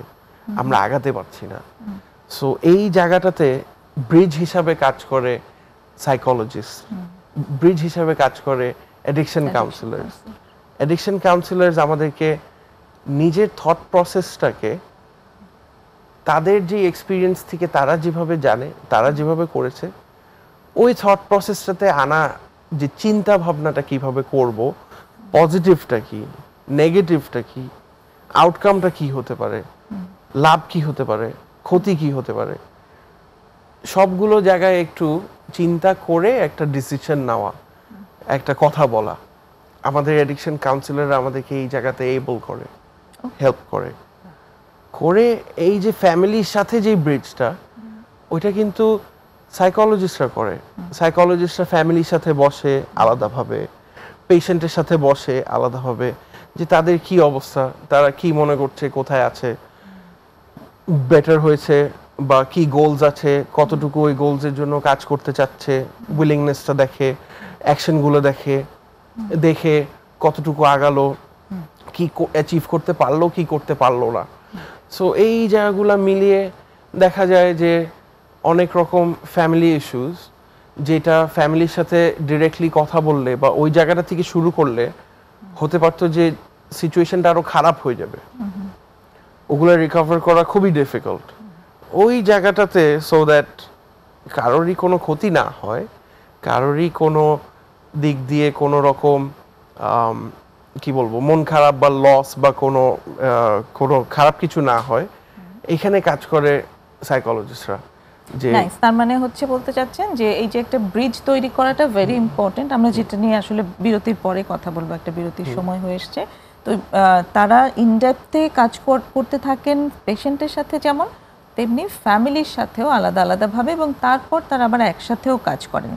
আমরা আগাতে পারছি না। সো এই জায়গাটাতে ব্রিজ হিসাবে কাজ করে সাইকোলজিস্ট, ব্রিজ হিসাবে কাজ করে অ্যাডিকশন কাউন্সিলার্স। অ্যাডিকশন কাউন্সিলার্স আমাদেরকে নিজের থট প্রসেসটাকে তাদের যে এক্সপিরিয়েন্স থেকে তারা যেভাবে জানে, তারা যেভাবে করেছে, ওই থট প্রসেসটাতে আনা, যে চিন্তা ভাবনাটা কিভাবে করব, পজিটিভটা কি, নেগেটিভটা কি, আউটকামটা কি হতে পারে, লাভ কি হতে পারে, ক্ষতি কি হতে পারে, সবগুলো জায়গায় একটু চিন্তা করে একটা ডিসিশন নেওয়া, একটা কথা বলা। আমাদের অ্যাডিকশন কাউন্সিলররা আমাদেরকে এই জায়গাতে এবল করে, হেল্প করে। এই যে ফ্যামিলির সাথে যে ব্রিজটা, ওইটা কিন্তু সাইকোলজিস্টরা করে। সাইকোলজিস্টরা ফ্যামিলির সাথে বসে আলাদাভাবে, পেশেন্টের সাথে বসে আলাদাভাবে, যে তাদের কি অবস্থা, তারা কি মনে করছে, কোথায় আছে, বেটার হয়েছে বা কি গোলস আছে, কতটুকু ওই গোলসের জন্য কাজ করতে চাচ্ছে, উইলিংনেসটা দেখে, অ্যাকশনগুলো দেখে কতটুকু আগালো, কি অ্যাচিভ করতে পারলো কি করতে পারলো না। সো এই জায়গাগুলো মিলিয়ে দেখা যায় যে অনেক রকম ফ্যামিলি ইস্যুস, যেটা ফ্যামিলির সাথে ডিরেক্টলি কথা বললে বা ওই জায়গাটা থেকে শুরু করলে হতে পারতো যে সিচুয়েশনটা আরো খারাপ হয়ে যাবে, ওগুলো রিকভার করা খুবই ডিফিকাল্ট। ওই জায়গাটাতে সো দ্যাট কারোরই কোনো ক্ষতি না হয়, কারোরই কোনো দিক দিয়ে কোনো রকম কি বলবো মন খারাপ বা লস বা কোনো খারাপ কিছু না হয়, এখানে কাজ করে সাইকোলজিস্টরা। যে তার মানে হচ্ছে বলতে চাচ্ছেন যে এই যে একটা ব্রিজ তৈরি করাটা ভেরি ইম্পর্টেন্ট। আমরা যেটা নিয়ে আসলে বিরতির পরে কথা বলবো, একটা বিরতির সময় হয়ে এসছে। তো তারা ইনডেপথে কাজ করতে থাকেন পেশেন্টের সাথে যেমন, তেমনি ফ্যামিলির সাথেও আলাদা আলাদাভাবে, এবং তারপর তারা আবার একসাথেও কাজ করেন,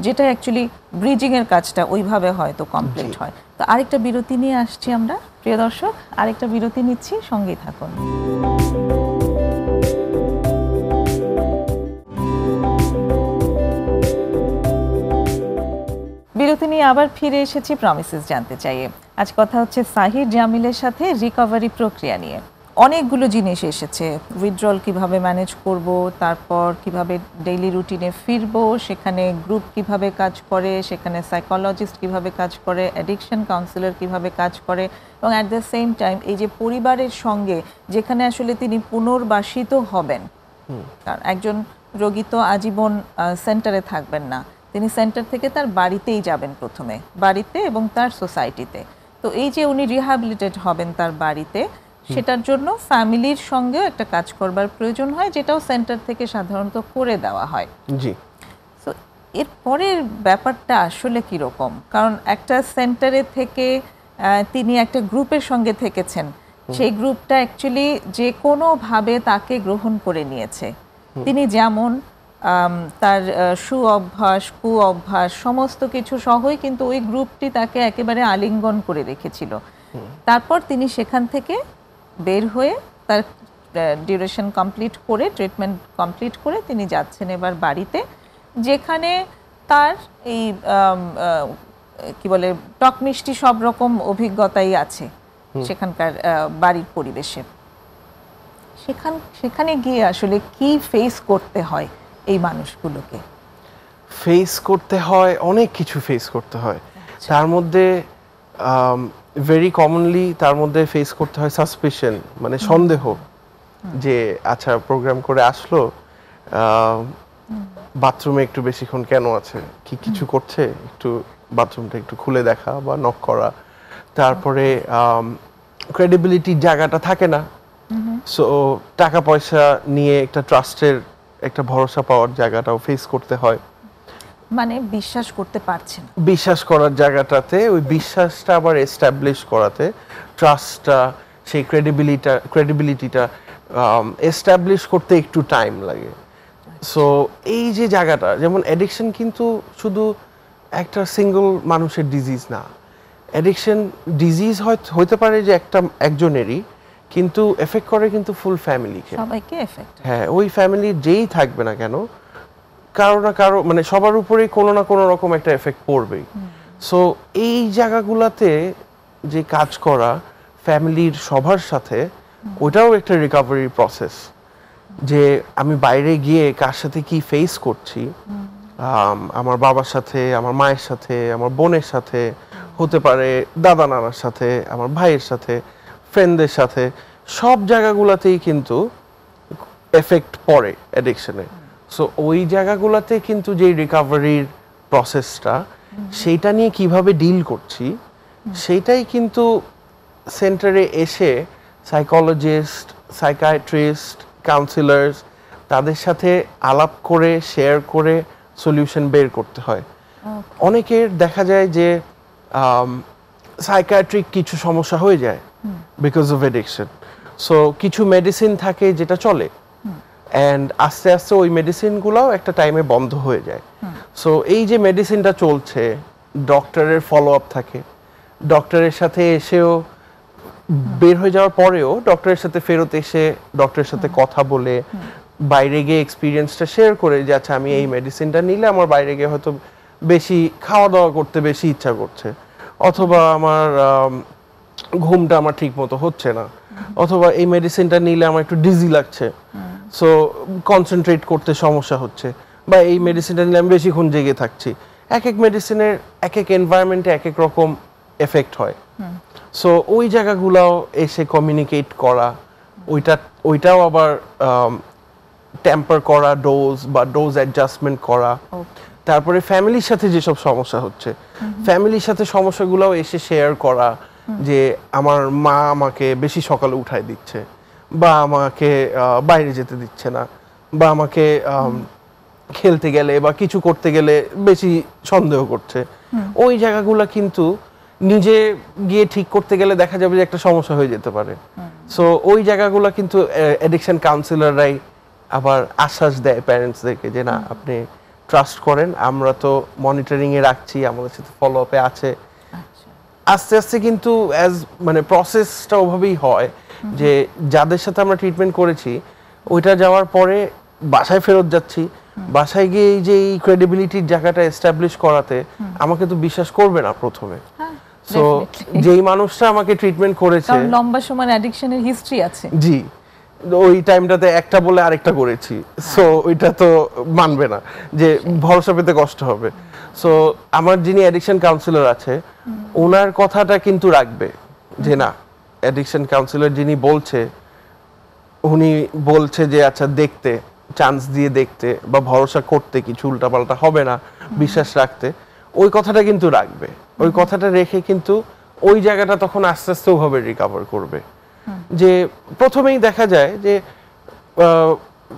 যেটা অ্যাকচুয়ালি ব্রিজিং এর কাজটা ওইভাবে হয়তো কমপ্লিট হয়। তো আরেকটা বিরতি নিয়ে আসছি আমরা, প্রিয় দর্শক, আরেকটা বিরতি নিচ্ছি, সঙ্গেই থাকুন। বিরতি নিয়ে আবার ফিরে এসেছি প্রমিসেস জানতে চাইয়ে। আজ কথা হচ্ছে সাহির জামিলের সাথে রিকভারি প্রক্রিয়া নিয়ে। অনেকগুলো জিনিস এসেছে, উইথড্রল কিভাবে ম্যানেজ করব, তারপর কিভাবে ডেইলি রুটিনে ফিরবো, সেখানে গ্রুপ কিভাবে কাজ করে, সেখানে সাইকোলজিস্ট কিভাবে কাজ করে, অ্যাডিকশন কাউন্সিলর কিভাবে কাজ করে, এবং অ্যাট দ্য সেম টাইম এই যে পরিবারের সঙ্গে যেখানে আসলে তিনি পুনর্বাসিত হবেন, কারণ একজন রোগী তো আজীবন সেন্টারে থাকবেন না, তিনি সেন্টার থেকে তার বাড়িতেই যাবেন, প্রথমে বাড়িতে এবং তার সোসাইটিতে। তো এই যে উনি রিহ্যাবিলিটেট হবেন তার বাড়িতে, সেটার জন্য ফ্যামিলির সঙ্গেও একটা কাজ করবার প্রয়োজন হয়, যেটাও সেন্টার থেকে সাধারণত করে দেওয়া হয়। জি। তো এর পরের ব্যাপারটা আসলে কীরকম? কারণ একটা সেন্টারে থেকে তিনি একটা গ্রুপের সঙ্গে থেকেছেন, সেই গ্রুপটা অ্যাকচুয়ালি যে কোনোভাবে তাকে গ্রহণ করে নিয়েছে। তিনি যেমন তার সুঅভ্যাস কু অভ্যাস সমস্ত কিছু সহই কিন্তু ওই গ্রুপটি তাকে একেবারে আলিঙ্গন করে রেখেছিল। তারপর তিনি সেখান থেকে বের হয়ে তার ডিউরেশন কমপ্লিট করে, ট্রিটমেন্ট কমপ্লিট করে তিনি যাচ্ছেন এবার বাড়িতে, যেখানে তার এই কি বলে টক মিষ্টি সব রকম অভিজ্ঞতাই আছে সেখানকার বাড়ির পরিবেশে। সেখানে গিয়ে আসলে কি ফেস করতে হয় এই মানুষগুলোকে? ফেস করতে হয় অনেক কিছু, ফেস করতে হয়। তার মধ্যে ভেরি কমনলি তার মধ্যে ফেস করতে হয় সাসপিশন, মানে সন্দেহ, যে আচ্ছা প্রোগ্রাম করে আসলো, বাথরুমে একটু বেশিক্ষণ কেন আছে, কি কিছু করছে, একটু বাথরুমটা একটু খুলে দেখা বা নক করা। তারপরে ক্রেডিবিলিটির জায়গাটা থাকে না, সো টাকা পয়সা নিয়ে একটা ট্রাস্টের একটা ভরসা পাওয়ার জায়গাটাও ফেস করতে হয়, মানে বিশ্বাস করতে পারছেন, বিশ্বাস করার জায়গাটাতে ওই বিশ্বাসটা আবার এস্টাবলিশ করাতে, ট্রাস্টটা, সেই ক্রেডিবিলিটিটা এস্টাবলিশ করতে একটু টাইম লাগে। সো এই যে জায়গাটা, যেমন অ্যাডিকশন কিন্তু শুধু একটা সিঙ্গল মানুষের ডিজিজ না, অ্যাডিকশন ডিজিজ হইতে পারে যে একজনেরই, কিন্তু এফেক্ট করে কিন্তু ফুল ফ্যামিলিকে, সবাইকে এফেক্ট। হ্যাঁ, ওই ফ্যামিলির যেই থাকবে না কেন, কারো না কারো, মানে সবার উপরেই কোনো না কোনো রকম একটা এফেক্ট পড়বেই। সো এই জায়গাগুলোতে যে কাজ করা ফ্যামিলির সবার সাথে, ওটাও একটা রিকভারি প্রসেস, যে আমি বাইরে গিয়ে কার সাথে কি ফেস করছি, আমার বাবার সাথে, আমার মায়ের সাথে, আমার বোনের সাথে, হতে পারে দাদা নানার সাথে, আমার ভাইয়ের সাথে, ফ্রেন্ডদের সাথে, সব জায়গাগুলোতেই কিন্তু এফেক্ট পড়ে অ্যাডিকশনে। সো ওই জায়গাগুলোতে কিন্তু যে রিকভারির প্রসেসটা, সেইটা নিয়ে কিভাবে ডিল করছি, সেইটাই কিন্তু সেন্টারে এসে সাইকোলজিস্ট, সাইকিয়াট্রিস্ট, কাউন্সিলার্স তাদের সাথে আলাপ করে, শেয়ার করে সলিউশন বের করতে হয়। অনেকের দেখা যায় যে সাইকিয়াট্রিক কিছু সমস্যা হয়ে যায় বিকজ অফ অ্যাডিকশন, সো কিছু মেডিসিন থাকে যেটা চলে, অ্যান্ড আস্তে আস্তে ওই মেডিসিনগুলোও একটা টাইমে বন্ধ হয়ে যায়। সো এই যে মেডিসিনটা চলছে, ডক্টরের ফলো আপ থাকে, ডক্টরের সাথে এসেও বের হয়ে যাওয়ার পরেও ডক্টরের সাথে ফেরত এসে ডক্টরের সাথে কথা বলে, বাইরে গিয়ে এক্সপিরিয়েন্সটা শেয়ার করে, যে আচ্ছা আমি এই মেডিসিনটা নিলে আমার বাইরে গিয়ে হয়তো বেশি খাওয়া দাওয়া করতে বেশি ইচ্ছা করছে, অথবা আমার ঘুমটা আমার ঠিক মতো হচ্ছে না, অথবা এই মেডিসিনটা নিলে আমার একটু ডিজি লাগছে, সো কনসেন্ট্রেট করতে সমস্যা হচ্ছে, বা এই মেডিসিনটা নিলে আমি বেশিক্ষণ জেগে থাকছি। এক এক মেডিসিনের এক এক এনভায়রনমেন্টে এক এক রকম এফেক্ট হয়। সো ওই জায়গাগুলোও এসে কমিউনিকেট করা, ওইটাও আবার টেম্পার করা, ডোজ বা ডোজ অ্যাডজাস্টমেন্ট করা। তারপরে ফ্যামিলির সাথে যেসব সমস্যা হচ্ছে, ফ্যামিলির সাথে সমস্যাগুলোও এসে শেয়ার করা, যে আমার মা আমাকে বেশি সকালে উঠায় দিচ্ছে, বা আমাকে বাইরে যেতে দিচ্ছে না, বা আমাকে খেলতে গেলে বা কিছু করতে গেলে বেশি সন্দেহ করছে। ওই জায়গাগুলো কিন্তু নিজে গিয়ে ঠিক করতে গেলে দেখা যাবে যে একটা সমস্যা হয়ে যেতে পারে। সো ওই জায়গাগুলো কিন্তু অ্যাডিকশন কাউন্সিলররাই আবার আশ্বাস দেয় প্যারেন্টসদেরকে, যে না আপনি ট্রাস্ট করেন, আমরা তো মনিটরিং এ রাখছি, আমাদের সাথে ফলো আপে আছে। আস্তে আস্তে কিন্তু মানে প্রসেসটা ওভাবেই হয় যে যাদের সাথে আমরা ট্রিটমেন্ট করেছি ওইটা যাওয়ার পরে বাসায় ফেরত যাচ্ছি, বাসায় গিয়ে এই যে এই ক্রেডিবিলিটির জায়গাটা এস্টাবলিশ করাতে আমাকে তো বিশ্বাস করবে না প্রথমে। সো যেই মানুষটা আমাকে ট্রিটমেন্ট করেছে, কারণ লম্বা সময় অ্যাডিকশনের হিস্ট্রি আছে, জি, ওই টাইমটাতে একটা বলে আরেকটা করেছি, সো ওইটা তো মানবে না, যে ভরসা পেতে কষ্ট হবে। সো আমার যিনি অ্যাডিকশন কাউন্সিলর আছে ওনার কথাটা কিন্তু রাখবে, যে না অ্যাডিকশন কাউন্সিলর যিনি বলছে, উনি বলছে যে আচ্ছা দেখতে, চান্স দিয়ে দেখতে বা ভরসা করতে, কিছু উল্টাপাল্টা হবে না, বিশ্বাস রাখতে, ওই কথাটা কিন্তু রাখবে। ওই কথাটা রেখে কিন্তু ওই জায়গাটা তখন আস্তে আস্তে ওভাবে রিকভার করবে। যে প্রথমেই দেখা যায় যে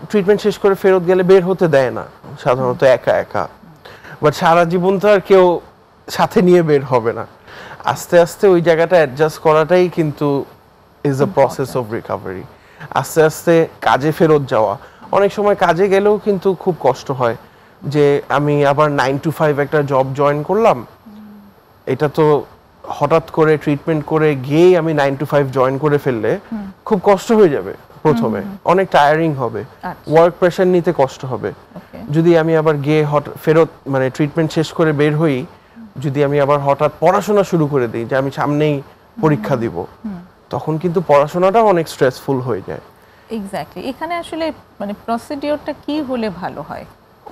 ট্রিটমেন্ট শেষ করে ফেরত গেলে বের হতে দেয় না সাধারণত একা একা, বাট সারা জীবন তো আর কেউ সাথে নিয়ে বের হবে না। আস্তে আস্তে ওই জায়গাটা অ্যাডজাস্ট করাটাই কিন্তু is a process of recovery. আস্তে আস্তে কাজে ফেরত যাওয়া, অনেক সময় কাজে গেলেও কিন্তু খুব কষ্ট হয়, যে আমি আবার 9 to 5 একটা জব জয়েন করলাম, এটা তো হঠাৎ করে ট্রিটমেন্ট করে গিয়েই আমি 9 to 5 জয়েন করে ফেললে খুব কষ্ট হয়ে যাবে, প্রথমে অনেক টায়ারিং হবে, ওয়ার্ক প্রেশার নিতে কষ্ট হবে। যদি আমি আবার গিয়ে ফেরত মানে ট্রিটমেন্ট শেষ করে বের হই, যদি আমি আবার হঠাৎ পড়াশোনা শুরু করে দিই, যে আমি সামনেই পরীক্ষা দিব, তখন কিন্তু পড়াশোনাটাও অনেক স্ট্রেসফুল হয়ে যায়। এক্স্যাক্টলি। এখানে আসলে মানে প্রসিডিওরটা কি হলে ভালো হয়?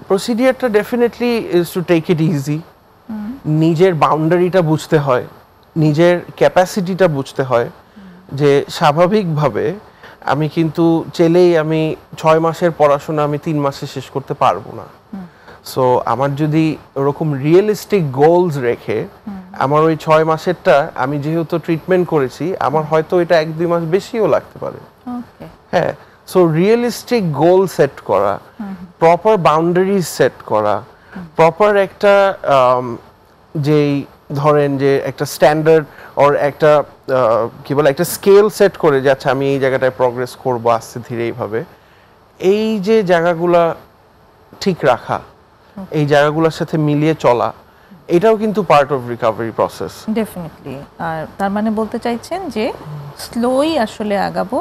প্রসিডিওরটা definitely is to take it easy. নিজের বাউন্ডারিটা বুঝতে হয়, নিজের ক্যাপাসিটিটা বুঝতে হয়, যে স্বাভাবিকভাবে আমি কিন্তু চাইলেই আমি 6 মাসের পড়াশোনা আমি 3 মাসে শেষ করতে পারবো না। সো আমার যদি ওরকম রিয়েলিস্টিক গোলস রেখে আমার ওই 6 মাসেরটা আমি যেহেতু ট্রিটমেন্ট করেছি, আমার হয়তো এটা 1-2 মাস বেশিও লাগতে পারে। হ্যাঁ, সো রিয়েলিস্টিক গোল সেট করা, প্রপার বাউন্ডারিজ সেট করা, প্রপার একটা যেই ধরেন যে একটা স্ট্যান্ডার্ড অর একটা কি বলে একটা স্কেল সেট করে, যে আচ্ছা আমি এই জায়গাটায় প্রগ্রেস করবো আস্তে ধীরে এইভাবে, এই যে জায়গাগুলা ঠিক রাখা, এই জায়গাগুলোর সাথে মিলিয়ে চলা, এটাও কিন্তু part of recovery process. Definitely. আর তার মানে বলতে চাইছেন যে স্লোই আসলে আগাবো,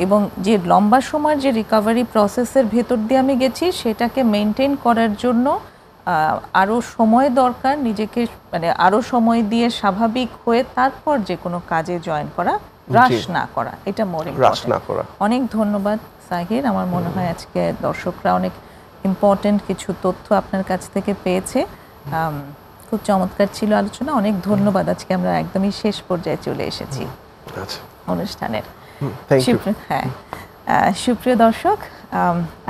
এবং যে লম্বা সময়ের যে রিকভারি প্রসেসের ভেতর দিয়ে আমি গেছি সেটাকে মেনটেন করার জন্য আরও সময় দরকার, নিজেকে মানে আরও সময় দিয়ে স্বাভাবিক হয়ে তারপর যে কোনো কাজে জয়েন করা, রাশ না করা, এটা মোর ইম্পর্টেন্ট। অনেক ধন্যবাদ সাহির। আমার মনে হয় আজকে দর্শকরা অনেক ইম্পর্টেন্ট কিছু তথ্য আপনার কাছ থেকে পেয়েছে। খুব চমৎকার ছিল আলোচনা। অনেক ধন্যবাদ। আজকে আমরা একদমই শেষ পর্যায়ে চলে এসেছি অনুষ্ঠানের। হ্যাঁ, সুপ্রিয় দর্শক,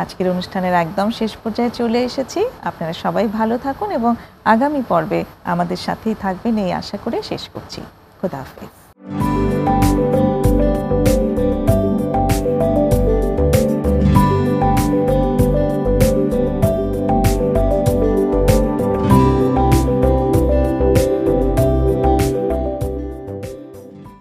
আজকের অনুষ্ঠানের একদম শেষ পর্যায়ে চলে এসেছি। আপনারা সবাই ভালো থাকুন এবং আগামী পর্বে আমাদের সাথেই থাকবেন এই আশা করে শেষ করছি। খোদা হাফেজ।